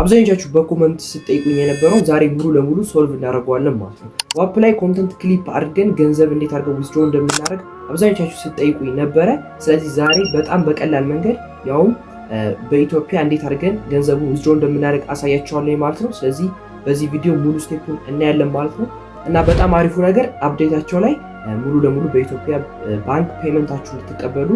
አብዛኞቻችሁ በኮሜንት ስትጠይቁኝ የነበረው ዛሬ ሙሉ ለሙሉ ሶልቭ እናደርገዋለን ማለት ነው። ዋፕ ላይ ኮንተንት ክሊፕ አድርገን ገንዘብ እንዴት አድርገን ዊዝድሮ እንደምናደርግ አብዛኞቻችሁ ስትጠይቁኝ ነበረ። ስለዚህ ዛሬ በጣም በቀላል መንገድ ያውም በኢትዮጵያ እንዴት አድርገን ገንዘቡ ዊዝድሮ እንደምናደርግ አሳያችኋለሁ ማለት ነው። ስለዚህ በዚህ ቪዲዮ ሙሉ ስቴፑን እናያለን ማለት ነው። እና በጣም አሪፉ ነገር አፕዴታቸው ላይ ሙሉ ለሙሉ በኢትዮጵያ ባንክ ፔመንታችሁ እንድትቀበሉ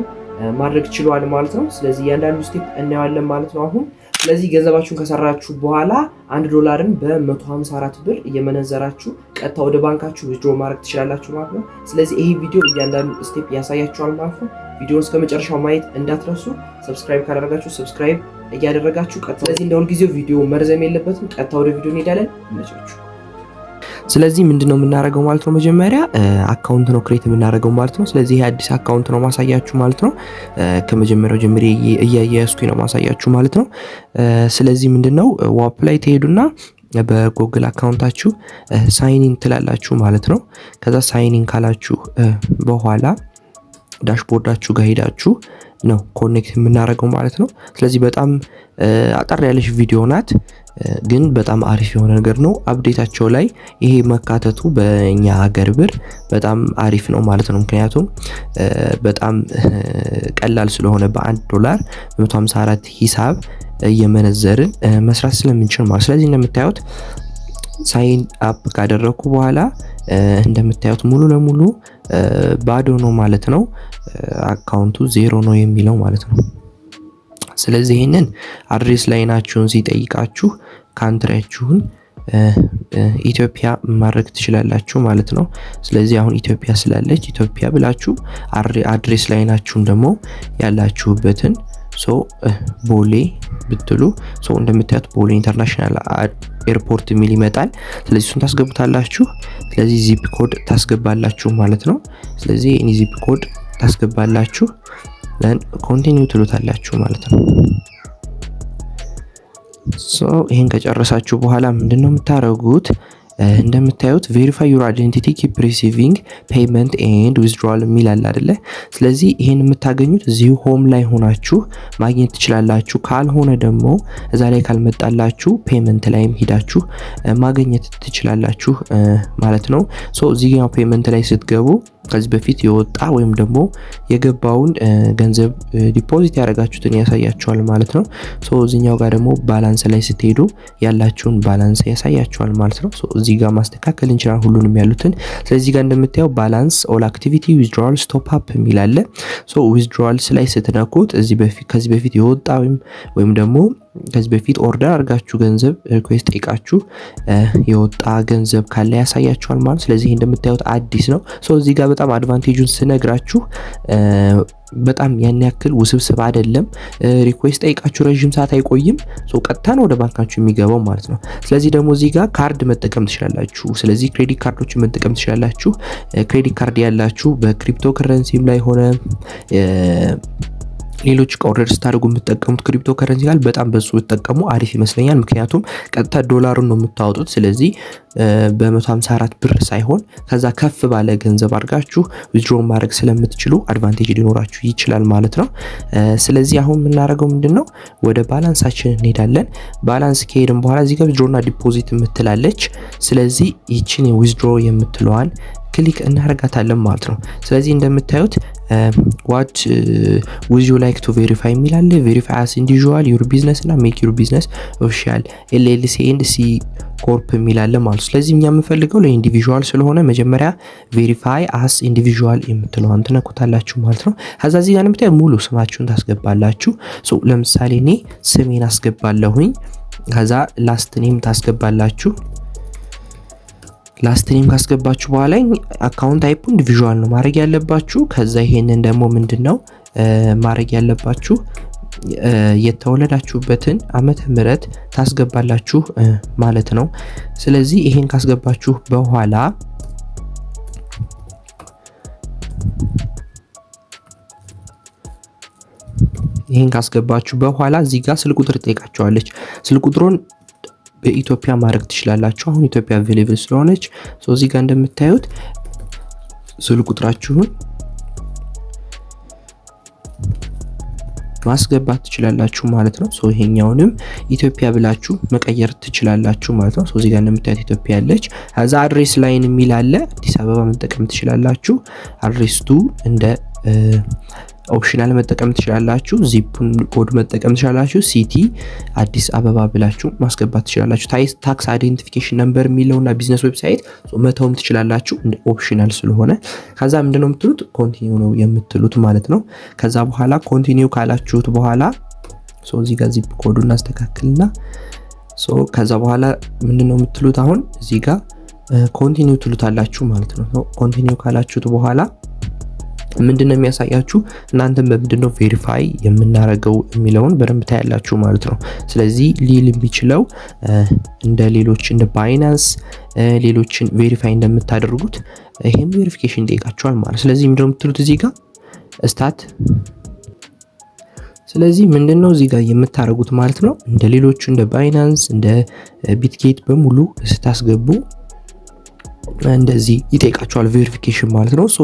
ማድረግ ችሏል ማለት ነው። ስለዚህ እያንዳንዱ ስቴፕ እናያለን ማለት ነው አሁን። ስለዚህ ገንዘባችሁን ከሰራችሁ በኋላ $1ን በ154 ብር እየመነዘራችሁ ቀጥታ ወደ ባንካችሁ ዊዝድሮ ማድረግ ትችላላችሁ ማለት ነው። ስለዚህ ይሄ ቪዲዮ እያንዳንዱ ስቴፕ ያሳያችኋል ማለት ነው። ቪዲዮውን እስከ መጨረሻው ማየት እንዳትረሱ። ሰብስክራይብ ካላደረጋችሁ ሰብስክራይብ እያደረጋችሁ ቀጥታ። ስለዚህ እንደ ሁልጊዜው ቪዲዮ መርዘም የለበትም። ቀጥታ ወደ ቪዲዮ እንሄዳለን። ይመቻችሁ። ስለዚህ ምንድነው የምናደርገው ማለት ነው? መጀመሪያ አካውንት ነው ክሬት የምናደርገው ማለት ነው። ስለዚህ ይሄ አዲስ አካውንት ነው ማሳያችሁ ማለት ነው። ከመጀመሪያው ጀምሬ እያያያዝኩኝ ነው ማሳያችሁ ማለት ነው። ስለዚህ ምንድነው ዋፕ ላይ ትሄዱና በጉግል አካውንታችሁ ሳይን ትላላችሁ ማለት ነው። ከዛ ሳይን ካላችሁ በኋላ ዳሽቦርዳችሁ ጋር ሄዳችሁ ነው ኮኔክት የምናደርገው ማለት ነው። ስለዚህ በጣም አጠር ያለሽ ቪዲዮ ናት፣ ግን በጣም አሪፍ የሆነ ነገር ነው። አፕዴታቸው ላይ ይሄ መካተቱ በእኛ ሀገር ብር በጣም አሪፍ ነው ማለት ነው። ምክንያቱም በጣም ቀላል ስለሆነ $1 154 ሂሳብ እየመነዘርን መስራት ስለምንችል ማለት። ስለዚህ እንደምታዩት ሳይን አፕ ካደረኩ በኋላ እንደምታዩት ሙሉ ለሙሉ ባዶ ነው ማለት ነው። አካውንቱ 0 ነው የሚለው ማለት ነው። ስለዚህ ይሄንን አድሬስ ላይናችሁን ሲጠይቃችሁ ካንትሪያችሁን ኢትዮጵያ ማድረግ ትችላላችሁ ማለት ነው። ስለዚህ አሁን ኢትዮጵያ ስላለች ኢትዮጵያ ብላችሁ አድሬስ ላይናችሁን ደግሞ ያላችሁበትን ቦሌ ብትሉ እንደምታዩት ቦሌ ኢንተርናሽናል ኤርፖርት የሚል ይመጣል። ስለዚህ እሱን ታስገቡታላችሁ። ስለዚህ ዚፕ ኮድ ታስገባላችሁ ማለት ነው። ስለዚህ እኔ ዚፕ ኮድ ታስገባላችሁ then continue ትሉታላችሁ ማለት ነው። ይሄን ከጨረሳችሁ በኋላ ምንድነው የምታረጉት? እንደምታዩት verify your identity keep receiving payment and withdrawal የሚል አለ አይደለ? ስለዚህ ይሄን የምታገኙት እዚሁ ሆም ላይ ሆናችሁ ማግኘት ትችላላችሁ። ካልሆነ ደግሞ እዛ ላይ ካልመጣላችሁ ፔመንት ላይም ሄዳችሁ ማግኘት ትችላላችሁ ማለት ነው። እዚህ ጋር ፔመንት ላይ ስትገቡ ከዚህ በፊት የወጣ ወይም ደግሞ የገባውን ገንዘብ ዲፖዚት ያደረጋችሁትን ያሳያችኋል ማለት ነው። እዚህኛው ጋር ደግሞ ባላንስ ላይ ስትሄዱ ያላችሁን ባላንስ ያሳያችኋል ማለት ነው። እዚህ ጋር ማስተካከል እንችላለን ሁሉንም ያሉትን። ስለዚህ ጋር እንደምታየው ባላንስ ኦል አክቲቪቲ ዊዝድሮዋል ስቶፕ አፕ የሚል አለ። ዊዝድሮዋልስ ላይ ስትነኩት ከዚህ በፊት የወጣ ወይም ደግሞ ከዚህ በፊት ኦርደር አድርጋችሁ ገንዘብ ሪኩዌስት ጠይቃችሁ የወጣ ገንዘብ ካለ ያሳያችኋል ማለት። ስለዚህ እንደምታዩት አዲስ ነው። እዚህ ጋር በጣም አድቫንቴጁን ስነግራችሁ በጣም ያን ያክል ውስብስብ አይደለም። ሪኩዌስት ጠይቃችሁ ረጅም ሰዓት አይቆይም። ቀጥታ ነው ወደ ባንካችሁ የሚገባው ማለት ነው። ስለዚህ ደግሞ እዚህ ጋር ካርድ መጠቀም ትችላላችሁ። ስለዚህ ክሬዲት ካርዶችን መጠቀም ትችላላችሁ። ክሬዲት ካርድ ያላችሁ በክሪፕቶ ከረንሲም ላይ ሆነ ሌሎች ኦርደር ስታደርጉ የምትጠቀሙት ክሪፕቶ ከረንሲ ጋር በጣም በሱ ተጠቀሙ አሪፍ ይመስለኛል። ምክንያቱም ቀጥታ ዶላሩን ነው የምታወጡት። ስለዚህ በ154 ብር ሳይሆን ከዛ ከፍ ባለ ገንዘብ አድርጋችሁ ዊዝድሮ ማድረግ ስለምትችሉ አድቫንቴጅ ሊኖራችሁ ይችላል ማለት ነው። ስለዚህ አሁን የምናደርገው ምንድነው ወደ ባላንሳችን እንሄዳለን። ባላንስ ከሄድን በኋላ እዚህ ጋር ዊዝድሮ እና ዲፖዚት የምትላለች። ስለዚህ ይቺን ዊዝድሮ የምትለዋን ክሊክ እናደርጋታለን ማለት ነው። ስለዚህ እንደምታዩት what would you like to verify የሚል አለ። verify as individual your business እና make your business official LLC and C corp የሚል አለ ማለት ነው። ስለዚህ እኛ የምንፈልገው ለኢንዲቪጁዋል ስለሆነ መጀመሪያ verify as individual የምትለውን ትነኩታላችሁ ማለት ነው። ከዛ እዚህ ጋር እንደምታዩት ሙሉ ስማችሁን ታስገባላችሁ። ለምሳሌ እኔ ስሜን አስገባለሁኝ። ከዛ ላስት ኔም ታስገባላችሁ። ላስት ኔም ካስገባችሁ በኋላ አካውንት ታይፑ ኢንዲቪጁዋል ነው ማድረግ ያለባችሁ። ከዛ ይሄንን ደግሞ ምንድነው ማድረግ ያለባችሁ የተወለዳችሁበትን ዓመተ ምህረት ታስገባላችሁ ማለት ነው። ስለዚህ ይሄን ካስገባችሁ በኋላ እዚህ ጋር ስልክ ቁጥር ትጠይቃችኋለች። ስልክ ቁጥሩን በኢትዮጵያ ማድረግ ትችላላችሁ። አሁን ኢትዮጵያ አቬሌብል ስለሆነች እዚህ ጋር እንደምታዩት ስልክ ቁጥራችሁን ማስገባት ትችላላችሁ ማለት ነው። ሶ ይሄኛውንም ኢትዮጵያ ብላችሁ መቀየር ትችላላችሁ ማለት ነው። ሶ እዚህ ጋር እንደምታዩት ኢትዮጵያ ያለች ከዛ አድሬስ ላይን የሚል አለ። አዲስ አበባ መጠቀም ትችላላችሁ። አድሬስቱ እንደ ኦፕሽናል መጠቀም ትችላላችሁ። ዚፑን ኮድ መጠቀም ትችላላችሁ። ሲቲ አዲስ አበባ ብላችሁ ማስገባት ትችላላችሁ። ታክስ አይዴንቲፊኬሽን ነምበር የሚለውና ቢዝነስ ዌብሳይት መተውም ትችላላችሁ እንደ ኦፕሽናል ስለሆነ። ከዛ ምንድነው የምትሉት ኮንቲኒው ነው የምትሉት ማለት ነው። ከዛ በኋላ ኮንቲኒው ካላችሁት በኋላ እዚህ ጋር ዚፕ ኮዱን እናስተካክልና ከዛ በኋላ ምንድነው የምትሉት አሁን እዚህ ጋር ኮንቲኒው ትሉታላችሁ ማለት ነው። ኮንቲኒው ካላችሁት በኋላ ምንድነው የሚያሳያችሁ እናንተም በምንድነው ቬሪፋይ የምናረገው የሚለውን በደንብ ታያላችሁ ማለት ነው። ስለዚህ ሊል የሚችለው እንደ ሌሎች እንደ ባይናንስ ሌሎችን ቬሪፋይ እንደምታደርጉት ይሄም ቬሪፊኬሽን ይጠይቃችኋል ማለት። ስለዚህ ምንድነው የምትሉት እዚህ ጋር ስታት ስለዚህ ምንድነው እዚህ ጋር የምታረጉት ማለት ነው። እንደ ሌሎቹ እንደ ባይናንስ እንደ ቢትጌት በሙሉ ስታስገቡ እንደዚህ ይጠይቃችኋል ቬሪፊኬሽን ማለት ነው። ሶ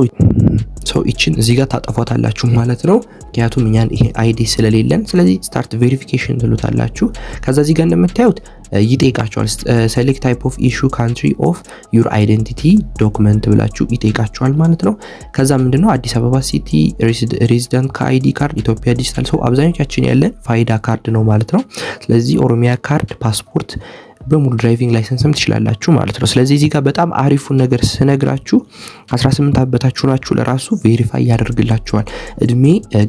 እቺን እዚህ ጋር ታጠፏታላችሁ ማለት ነው። ምክንያቱም እኛን ይሄ አይዲ ስለሌለን ስለዚህ ስታርት ቬሪፊኬሽን ትሉታላችሁ። ከዛ እዚህ ጋር እንደምታዩት ይጠይቃችኋል ሴሌክት ታይፕ ኦፍ ኢሹ ካንትሪ ኦፍ ዩር አይደንቲቲ ዶክመንት ብላችሁ ይጠይቃችኋል ማለት ነው። ከዛ ምንድነው አዲስ አበባ ሲቲ ሬዚደንት ከአይዲ ካርድ ኢትዮጵያ ዲጂታል ሰው አብዛኞቻችን ያለን ፋይዳ ካርድ ነው ማለት ነው። ስለዚህ ኦሮሚያ ካርድ ፓስፖርት በሙሉ ድራይቪንግ ላይሰንስም ትችላላችሁ ማለት ነው። ስለዚህ እዚህ ጋር በጣም አሪፉን ነገር ስነግራችሁ 18 ዓመት በታች ሆናችሁ ለራሱ ቬሪፋይ ያደርግላችኋል። እድሜ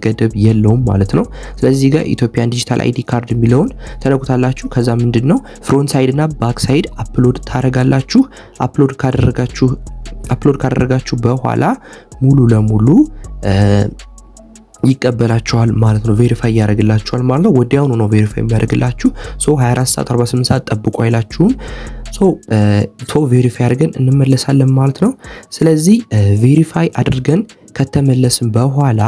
ገደብ የለውም ማለት ነው። ስለዚህ እዚህ ጋር ኢትዮጵያን ዲጂታል አይዲ ካርድ የሚለውን ተነኩታላችሁ። ከዛ ምንድነው ፍሮንት ሳይድ እና ባክ ሳይድ አፕሎድ ታደርጋላችሁ። አፕሎድ ካደረጋችሁ በኋላ ሙሉ ለሙሉ ይቀበላችኋል ማለት ነው። ቬሪፋይ ያደርግላችኋል ማለት ነው። ወዲያውኑ ነው ቬሪፋይ የሚያደርግላችሁ። 24 ሰዓት 48 ሰዓት ጠብቁ አይላችሁም። ቬሪፋይ አድርገን እንመለሳለን ማለት ነው። ስለዚህ ቬሪፋይ አድርገን ከተመለስን በኋላ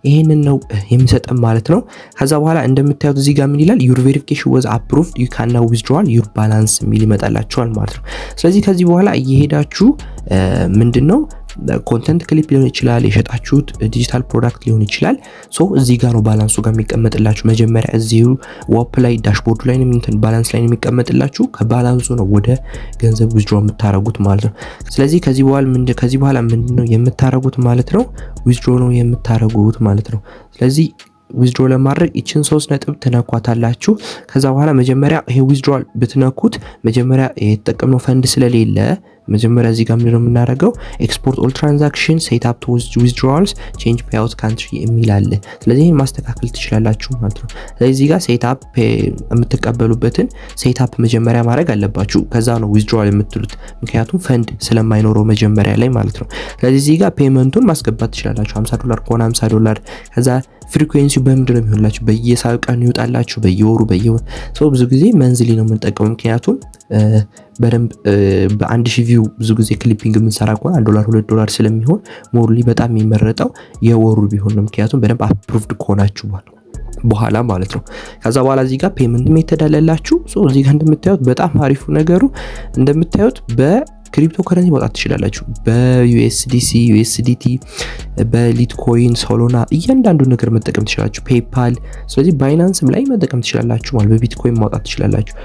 ይሄንን ነው የሚሰጠን ማለት ነው። ከዛ በኋላ እንደምታዩት እዚህ ጋር ምን ይላል ዩር ቬሪፊኬሽን ዋዝ አፕሩቭድ ዩ ካን ናው ዊዝድሮዋል ዩር ባላንስ የሚል ይመጣላችኋል ማለት ነው። ስለዚህ ከዚህ በኋላ እየሄዳችሁ ምንድነው ኮንተንት ክሊፕ ሊሆን ይችላል፣ የሸጣችሁት ዲጂታል ፕሮዳክት ሊሆን ይችላል። እዚህ ጋር ነው ባላንሱ ጋር የሚቀመጥላችሁ። መጀመሪያ እዚሁ ዋፕ ላይ ዳሽቦርዱ ላይ ባላንስ ላይ የሚቀመጥላችሁ። ከባላንሱ ነው ወደ ገንዘብ ዊዝድሮ የምታረጉት ማለት ነው። ስለዚህ ከዚህ በኋላ ምንድነው የምታረጉት ማለት ነው ዊዝድሮ ነው የምታረጉት ማለት ነው። ስለዚህ ዊዝድሮ ለማድረግ እቺን 3 ነጥብ ትነኳታላችሁ። ከዛ በኋላ መጀመሪያ ይሄ ዊዝድሮል ብትነኩት መጀመሪያ የተጠቀምነው ፈንድ ስለሌለ መጀመሪያ እዚህ ጋር ምንድነው የምናደርገው ኤክስፖርት ኦል ትራንዛክሽን ሴት አፕ ቱ ዊዝድሮዋልስ ቼንጅ ፔአውት ካንትሪ የሚል አለ። ስለዚህ ይሄን ማስተካከል ትችላላችሁ ማለት ነው። ስለዚህ እዚህ ጋር ሴት አፕ የምትቀበሉበትን ሴት አፕ መጀመሪያ ማድረግ አለባችሁ። ከዛ ነው ዊዝድሮዋል የምትሉት ምክንያቱም ፈንድ ስለማይኖረው መጀመሪያ ላይ ማለት ነው። ስለዚህ እዚህ ጋር ፔመንቱን ማስገባት ትችላላችሁ። $50 ከሆነ $50 ከዛ ፍሪኩዌንሲው በምንድነው የሚሆንላችሁ በየሳቀኑ ይወጣላችሁ በየወሩ ብዙ ጊዜ መንዝሊ ነው የምንጠቀመው ምክንያቱም በደንብ በ1000 ቪው ብዙ ጊዜ ክሊፒንግ የምንሰራ ከሆነ $1 $2 ስለሚሆን ሞርሊ በጣም የሚመረጠው የወሩ ቢሆን ነው ምክንያቱም በደንብ አፕሩቭድ ከሆናችሁ በኋላ ማለት ነው። ከዛ በኋላ እዚህ ጋር ፔመንት ሜተድ አለላችሁ። እዚህ ጋር እንደምታዩት በጣም አሪፉ ነገሩ እንደምታዩት በክሪፕቶ ከረንሲ ማውጣት ትችላላችሁ። በዩኤስዲሲ ዩኤስዲቲ በሊትኮይን ሶሎና እያንዳንዱ ነገር መጠቀም ትችላላችሁ። ፔፓል ስለዚህ ባይናንስም ላይ መጠቀም ትችላላችሁ ማለት በቢትኮይን ማውጣት ትችላላችሁ።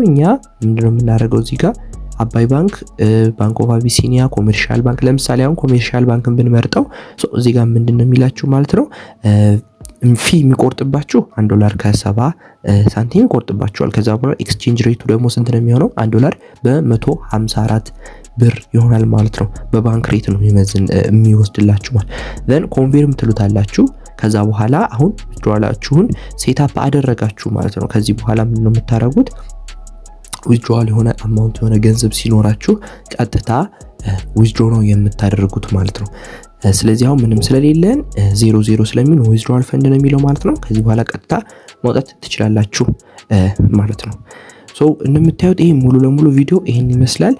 እኛ ምንድነው የምናደርገው እዚህ ጋር አባይ ባንክ፣ ባንክ ኦፍ አቢሲኒያ፣ ኮሜርሻል ባንክ ለምሳሌ አሁን ኮሜርሻል ባንክን ብንመርጠው እዚህ ጋር ምንድነው የሚላችሁ ማለት ነው ፊ የሚቆርጥባችሁ $1 ከ70 ሳንቲም ይቆርጥባችኋል። ከዛ በኋላ ኤክስቼንጅ ሬቱ ደግሞ ስንት ነው የሚሆነው $1 በ154 ብር ይሆናል ማለት ነው። በባንክ ሬት ነው የሚወስድላችሁ ማለት then ኮንፊርም ትሉታላችሁ። ከዛ በኋላ አሁን ዊዝድሮዋላችሁን ሴትአፕ አደረጋችሁ ማለት ነው። ከዚህ በኋላ ምን ነው የምታደርጉት ዊዝድሮዋል የሆነ አማውንት የሆነ ገንዘብ ሲኖራችሁ ቀጥታ ዊዝድሮ ነው የምታደርጉት ማለት ነው። ስለዚህ አሁን ምንም ስለሌለን 00 ስለሚል ዊዝድሮዋል ፈንድ ነው የሚለው ማለት ነው። ከዚህ በኋላ ቀጥታ ማውጣት ትችላላችሁ ማለት ነው። እንደምታዩት ይሄ ሙሉ ለሙሉ ቪዲዮ ይሄን ይመስላል።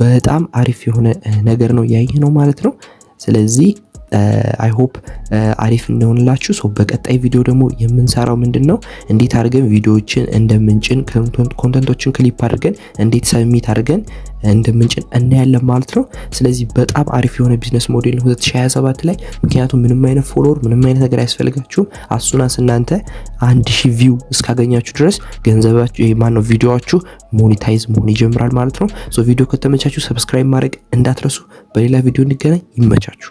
በጣም አሪፍ የሆነ ነገር ነው ያየነው ማለት ነው። ስለዚህ አይ ሆፕ አሪፍ እንደሆነላችሁ። በቀጣይ ቪዲዮ ደግሞ የምንሰራው ምንድነው እንዴት አድርገን ቪዲዮዎችን እንደምንጭን ኮንተንቶችን ክሊፕ አድርገን እንዴት ሰብሚት አድርገን እንደምንጭን እናያለን ማለት ነው። ስለዚህ በጣም አሪፍ የሆነ ቢዝነስ ሞዴል ነው 2027 ላይ። ምክንያቱም ምንም አይነት ፎሎወር ምንም አይነት ነገር አያስፈልጋችሁም። አሱናስ እናንተ 1000 ቪው እስካገኛችሁ ድረስ ገንዘባችሁ ማነው ቪዲዮአችሁ ሞኔታይዝ መሆን ይጀምራል ማለት ነው። ቪዲዮ ከተመቻችሁ ሰብስክራይብ ማድረግ እንዳትረሱ። በሌላ ቪዲዮ እንገናኝ። ይመቻችሁ።